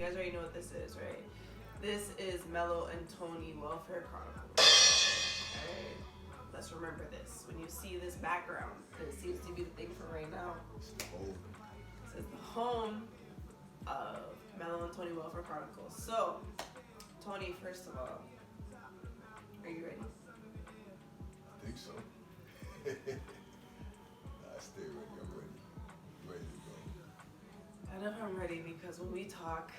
guys already know what this is, right? This is Melo and Tony Welfare Chronicles. Alright, let's remember this. When you see this background, this seems to be the thing for right now. It's the home. This is the home of Melo and Tony Welfare Chronicles. So, Tony, first of all, are you ready? I think so. Nah, stay ready. I'm ready. I'm ready to go. I know I'm ready because when we talk,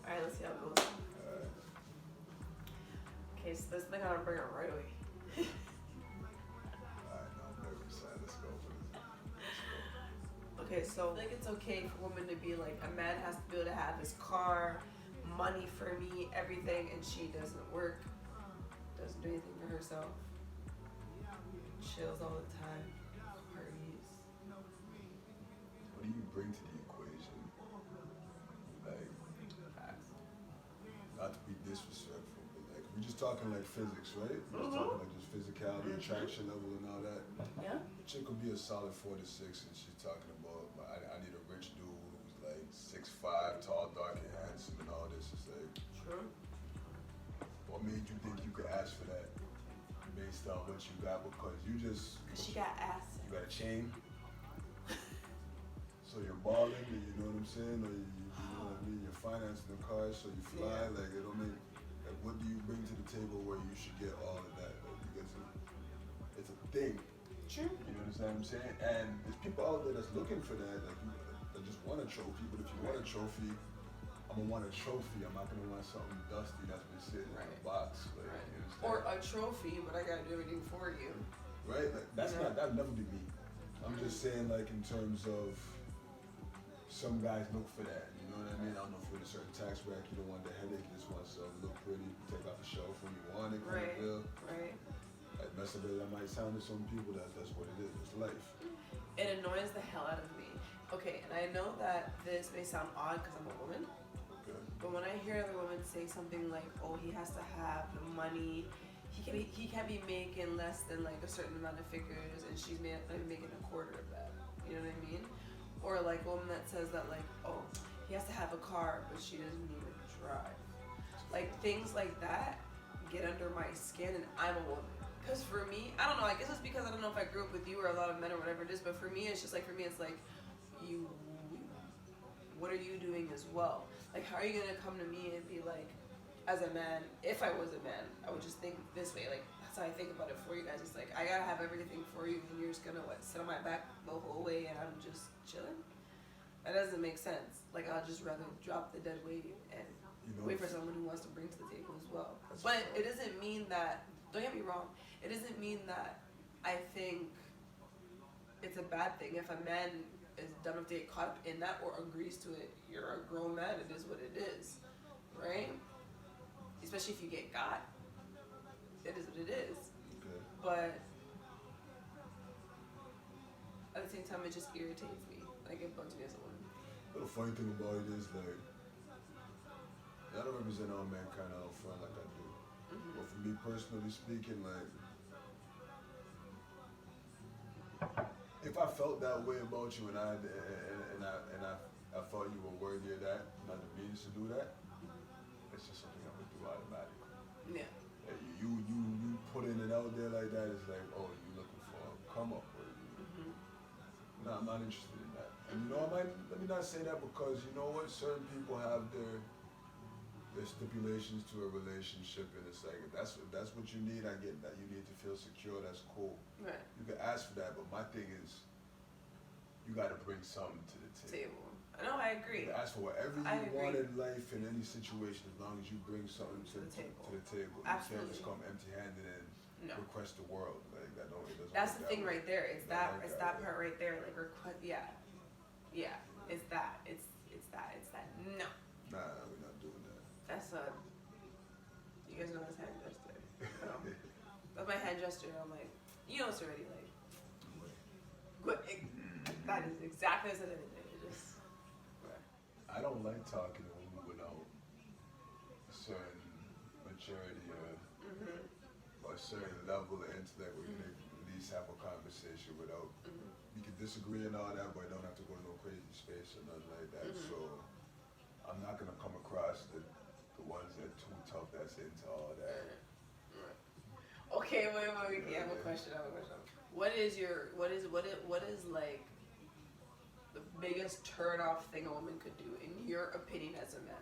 all right, let's see how it goes. Alright. Okay, so this thing I'm gonna bring it right away. Alright, now I'm nervous. Alright, let's go. Okay, so I think it's okay for women to be like, a man has to be able to have his car, money for me, everything, and she doesn't work, doesn't do anything for herself, chills all the time, parties. What do you bring to the equation? Like, Facts. not to be disrespectful, but like, we're just talking like physics, right? We're just talking like just physicality, attraction level and all that. Yeah? Chick could be a solid 4 to 6 and she's talking about, I need a rich dude who's like 6'5", tall, dark, and handsome and all this. It's like, True. what made you think you could ask for that based on what you got? Because you just, Cause she got ass. you got a chain, so you're balling, and you know what I'm saying? Or you know what I mean? You're financing the car, so you fly. Yeah. Like, it don't mean, like, what do you bring to the table where you should get all of that? Like, because it's a thing. True. You understand what I'm saying? And there's people out there that's looking for that, like, that just want a trophy. But if you want a trophy, I'm gonna want a trophy. I'm not gonna want something dusty that's been sitting in a box. Like, Right. you understand? Or a trophy, but I gotta do everything for you. Right? Like, that's not, that'd never be me. I'm just saying, like, in terms of some guys look for that. You know what I mean? I don't know if you're in a certain tax bracket, you don't want the headache, you just want something look pretty, take off the shelf when you want it, Right. feel. Right. As messed up as that might sound to some people, that's what it is. It's life. It annoys the hell out of me. Okay, and I know that this may sound odd because I'm a woman, Okay. but when I hear other women say something like, "Oh, he has to have the money," he can't be making less than like a certain amount of figures, and she's making a quarter of that. You know what I mean? Or like a woman that says that like, "Oh, he has to have a car, but she doesn't even drive." Like things like that get under my skin, and I'm a woman. Because for me, I don't know, I guess it's because I don't know if I grew up with you or a lot of men or whatever it is, but for me, it's just like, it's like, what are you doing as well? Like, how are you going to come to me and be like, as a man, if I was a man, I would just think this way. Like, that's how I think about it for you guys. It's like, I got to have everything for you, and you're just going to, sit on my back the whole way, and I'm just chilling? That doesn't make sense. Like, I'll just rather drop the dead weight and wait for someone who wants to bring to the table as well. But it doesn't mean that, don't get me wrong, it doesn't mean that I think it's a bad thing if a man is dumb enough to get caught up in that or agrees to it. You're a grown man, it is what it is, right? Especially if you get got, it is what it is. Okay. But at the same time, it just irritates me. Like, it bugs me as a woman. But the funny thing about it is, like, I don't represent all mankind out front like I do. Mm-hmm. But for me personally speaking, like, if I felt that way about you and I felt you were worthy of that, not the means to do that, it's just something I would do automatically. Yeah. Like, you putting it out there like that is like, oh, you looking for a come up, or no, I'm not interested in that. And you know, let me not say that because you know what, certain people have their stipulations to a relationship, and it's like, if that's what you need, I get that. You need to feel secure, that's cool. Right. You can ask for that, but my thing is, you gotta bring something to the table. No, I agree. You can ask for whatever you want in life in any situation, as long as you bring something to the table. Absolutely. You can't just come empty-handed and request the world. Like, that don't, it doesn't That's work the thing way. right there. It's that. Like It's that part right there. Like request. Yeah. Yeah. It's that. It's that. It's that. No. Nah, we're not doing that. That's a. You guys know that's hand gesture. No. That's my hand gesture. I'm like, you know, it's already like. That is exactly as it is. It just. I don't like talking to women without a certain maturity or a certain level of intellect where you can at least have a conversation without, you can disagree and all that, but it don't have to go to no crazy space or nothing like that. So I'm not going to come question. What is like the biggest turn off thing a woman could do in your opinion as a man?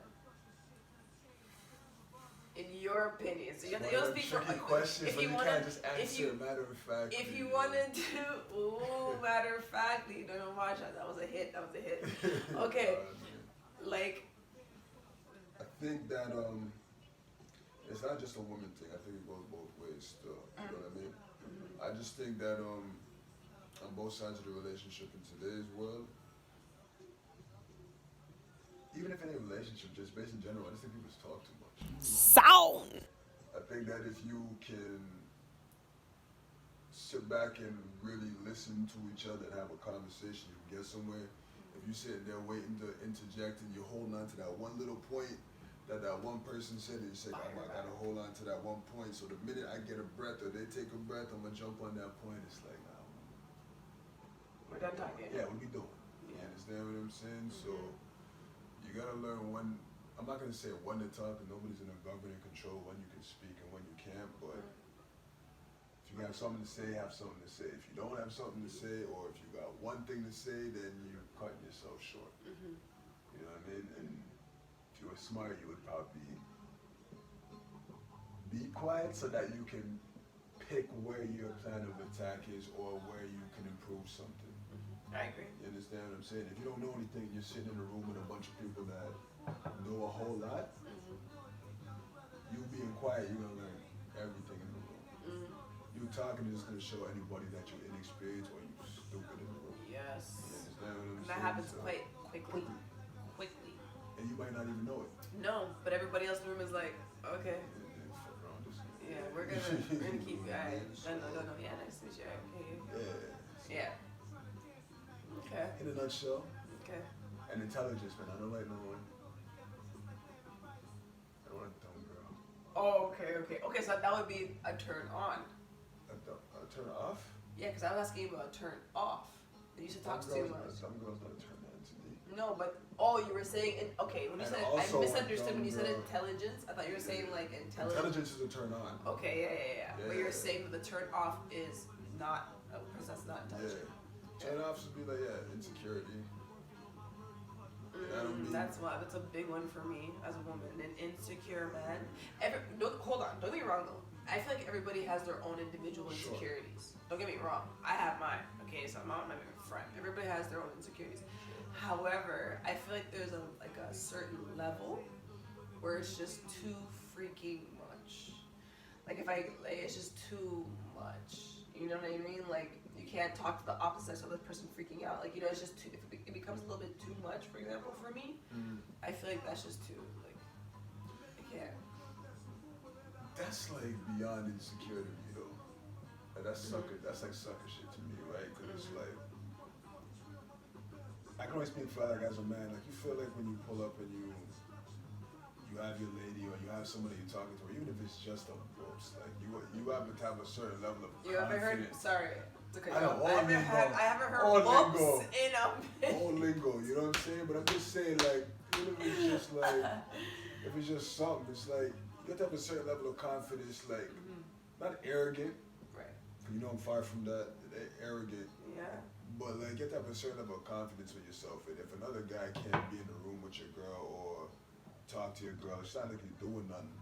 In your opinion, so you have to speak for questions, if you can't just answer matter of fact. If you wanted to, matter of factly, don't watch that. That was a hit. Okay, like. I think that it's not just a woman thing. I think it goes both ways. Still, you know what I mean? I just think that on both sides of the relationship in today's world, even if any relationship, just based in general, I just think people just talk too much. Sound. I think that if you can sit back and really listen to each other and have a conversation, you can get somewhere. If you sit there waiting to interject and you're holding on to that one little point that one person said, and you say, I gotta hold on to that one point. So the minute I get a breath or they take a breath, I'm gonna jump on that point. It's like, we're done talking. Yeah, what we doing? You understand what I'm saying? So you gotta learn when. I'm not gonna say when to talk, and nobody's in a governing control when you can speak and when you can't. But if you have something to say, have something to say. If you don't have something to say, or if you got one thing to say, then you're cutting yourself short. You know what I mean? And if you were smart, you would probably be quiet so that you can pick where your plan of attack is or where you can improve something. I agree. You understand what I'm saying? If you don't know anything, you're sitting in a room with a bunch of people that know a whole lot. You being quiet, you're gonna learn everything in the room. You talking is gonna show anybody that you're inexperienced or you stupid in the room. Yes. You understand what I'm saying? That happens quite quickly. And you might not even know it. No, but everybody else in the room is like, okay. Yeah, we're gonna keep. Alright. No. Yeah, nice to meet you. Okay. Yeah. Okay. In a nutshell. Okay. And intelligence, man. I don't like no one. I don't want a dumb girl. Oh, okay. So that would be a turn on. A turn off? Yeah, because I was asking you about a turn off. You should talk too much. Some girls don't turn on to me. No, but you were saying okay. When you said I misunderstood when you said intelligence. I thought you were saying like intelligence. Intelligence is a turn on. Okay, yeah. But you're saying that the turn off is not because that's not intelligent. Yeah. Turn offs would be like insecurity. That's a big one for me as a woman. An insecure man. Hold on. Don't get me wrong though. I feel like everybody has their own individual insecurities. Don't get me wrong. I have mine. Okay, so I'm not my friend. Everybody has their own insecurities. However, I feel like there's a certain level where it's just too freaking much. Like it's just too much. You know what I mean? Like you can't talk to the opposite of the person freaking out. Like it's just too. If it becomes a little bit too much, for example, for me, I feel like that's just too. Like I can't. That's like beyond insecurity, though. That's sucker. That's like sucker shit to me, right? Because it's like I can only speak for like as a man. Like you feel like when you pull up and you have your lady or you have somebody you're talking to, or even if it's just a ghost, like you have to have a certain level of confidence. You ever heard? Sorry. I haven't heard whoops in a minute. All lingo, you know what I'm saying? But I'm just saying, like, even if it's just like, if it's just something, it's like you have to have a certain level of confidence, like not arrogant. Right. You know I'm far from that. Arrogant. Yeah. But like you have to have a certain level of confidence with yourself. And if another guy can't be in the room with your girl or talk to your girl, it's not like he's doing nothing.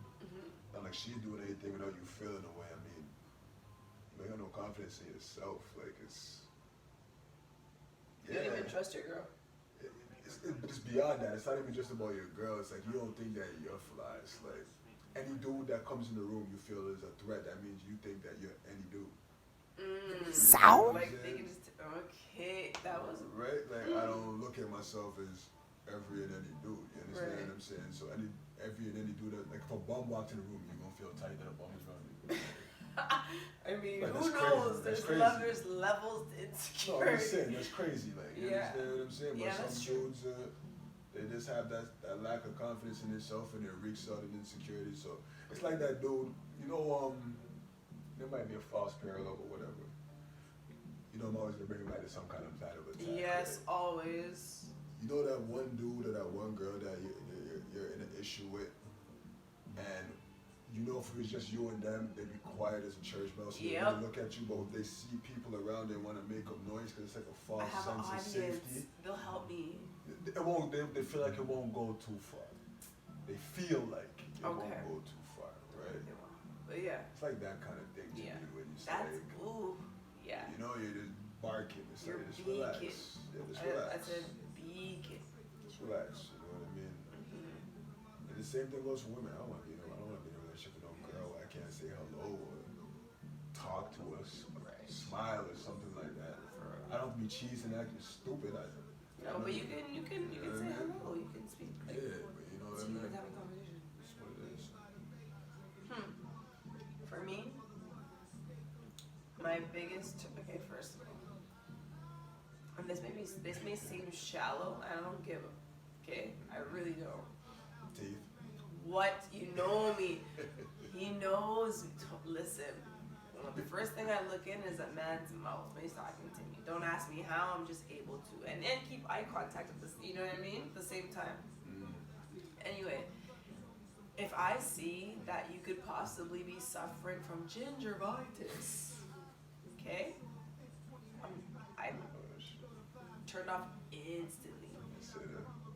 Not like she's doing anything without you feeling the way. I mean, you ain't got no confidence in yourself. Like it's. You don't even trust your girl. It's beyond that. It's not even just about your girl. It's like you don't think that you're fly. It's like any dude that comes in the room you feel is a threat. That means you think that you're any dude. Sound? Like they can just okay, that was right. Like I don't look at myself as every and any dude. You understand what I'm saying? So every and any dude that like if a bum walks in the room, you're gonna feel tight that a bum is around you. I mean, like, who knows? There's levels to insecurity. No, I'm just saying that's crazy. Like you understand what I'm saying? But yeah, some dudes, they just have that lack of confidence in themselves and it reeks out in insecurity. So it's like that dude. You know, there might be a false parallel or whatever. You know, I'm always gonna bring it back to some kind of plan of attack. Yes, right? always. You know that one dude or that one girl that you're in an issue with, and you you know, if it was just you and them, they'd be quiet as a church bell, so they Yep. wouldn't look at you. But if they see people around, they want to make up noise because it's like a I false have an sense of audience. safety. They'll help me. It won't. They feel like it won't go too far. They feel like it won't Okay. go too far, right? They won't. But yeah, It's like that kind of thing to Yeah. me when you say, that's like, ooh, yeah. you know, you're just barking. It's You're like, just relax. beacon. Yeah, just relax. I said beacon. Just relax. You know what I mean? And the same thing goes for women. I don't want to be in a relationship with no girl. I can't say hello or talk to us, or smile or something like that. I don't be cheesing, acting stupid. No, but you can say hello. You can speak. Like, Yeah, but you know what I you mean? can have a conversation. That's what it is. For me, my biggest first of all, and this may seem shallow. I don't give a I really don't. Teeth. What? You know me. He knows. Listen. The first thing I look in is a man's mouth when he's talking to me. Don't ask me how. I'm just able to, and keep eye contact with this. You know what I mean? At the same time. Anyway, if I see that you could possibly be suffering from gingivitis, okay, I'm turned off instantly.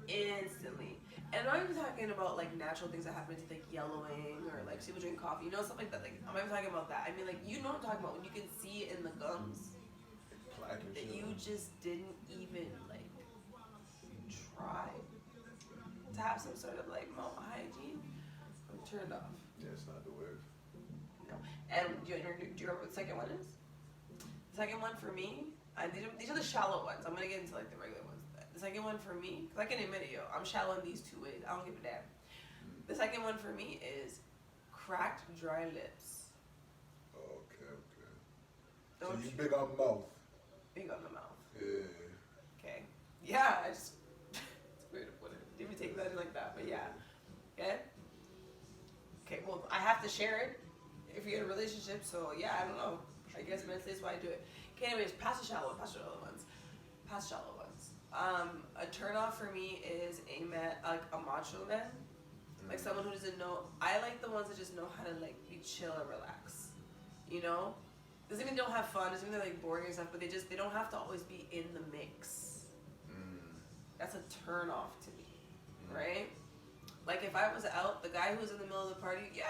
Instantly. And I'm not even talking about like natural things that happen to like yellowing or like people drink coffee, you know, stuff like that. Like I'm not even talking about that. I mean, like, you know what I'm talking about when you can see it in the gums that you just didn't even like try to have some sort of like mouth hygiene. I'm turned off. Yeah, it's not the word. No. And do you remember what the second one is? The second one for me, these are the shallow ones. I'm gonna get into like the regular ones. The second one for me, because I can admit it, yo, I'm shallow in these two ways. I don't give a damn. The second one for me is cracked, dry lips. Okay. Don't So you big on mouth. big on the mouth. Yeah. Okay. Yeah, I just it's weird to put it. Didn't even take that in like that, but yeah. Okay. Okay. Well, I have to share it if you're in a relationship. So yeah, I don't know. I guess mentally that's why I do it. Okay. Anyways, past the shallow ones. A turn off for me is a man, like a macho man, like someone who doesn't know. I like the ones that just know how to like be chill and relax. You know, doesn't mean they don't have fun. Doesn't mean they're like boring and stuff. But they don't have to always be in the mix. That's a turn off to me, right? Like if I was out, the guy who was in the middle of the party, yeah,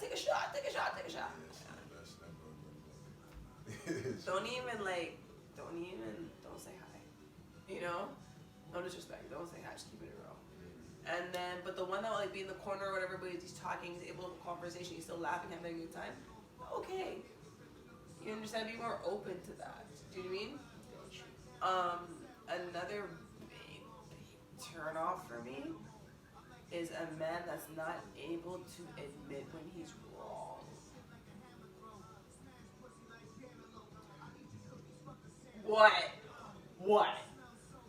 take a shot. Yes, Don't say hi. You know? No disrespect. Don't say hi. Just keep it real. And then, but the one that will like be in the corner or whatever, but he's talking, he's able to have a conversation, he's still laughing, having a good time. Okay. You understand? Be more open to that. Do you know what I mean? Another big turn off for me is a man that's not able to admit when he's wrong. What?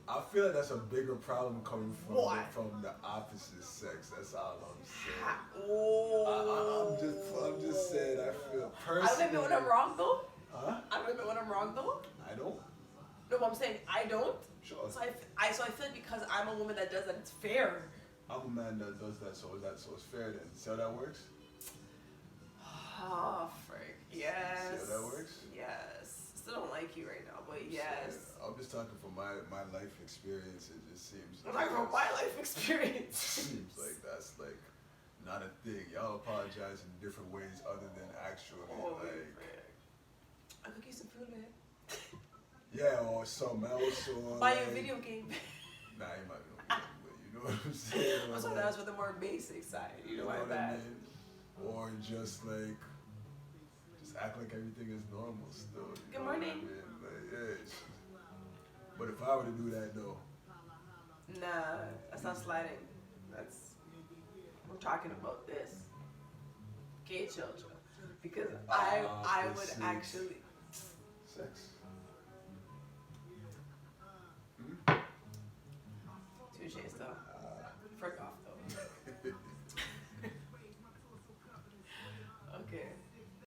I feel like that's a bigger problem coming from What? from the opposite sex. That's all I'm saying. Oh. I'm just saying. I feel I personally. don't admit when I'm wrong though. Huh? I don't admit when I'm wrong though. I don't. No, but I'm saying I don't. Sure. So I feel like because I'm a woman that does that, it's fair. I'm a man that does that, so it's fair then. See how that works? Oh, frick. Yes. See how that works? Yes. Still don't like you right now, but yes. I'm just talking from my life experience. It just seems. I'm talking about my life experience. Seems like that's like not a thing. Y'all apologize in different ways other than actually Holy like. frick. I'll cook you some food, man. Yeah, or something else, or Buy you like, a video game. Nah, you might be okay, but you know what I'm saying. I'm sorry, that was for the more basic side. You know, my what bad. I mean? Or just act like everything is normal still. You Good know morning. What I mean? Like, yeah. But if I were to do that though. Nah, that's not sliding. We're talking about this. Okay, children. Because I would sex. actually. Sex. Touche stuff.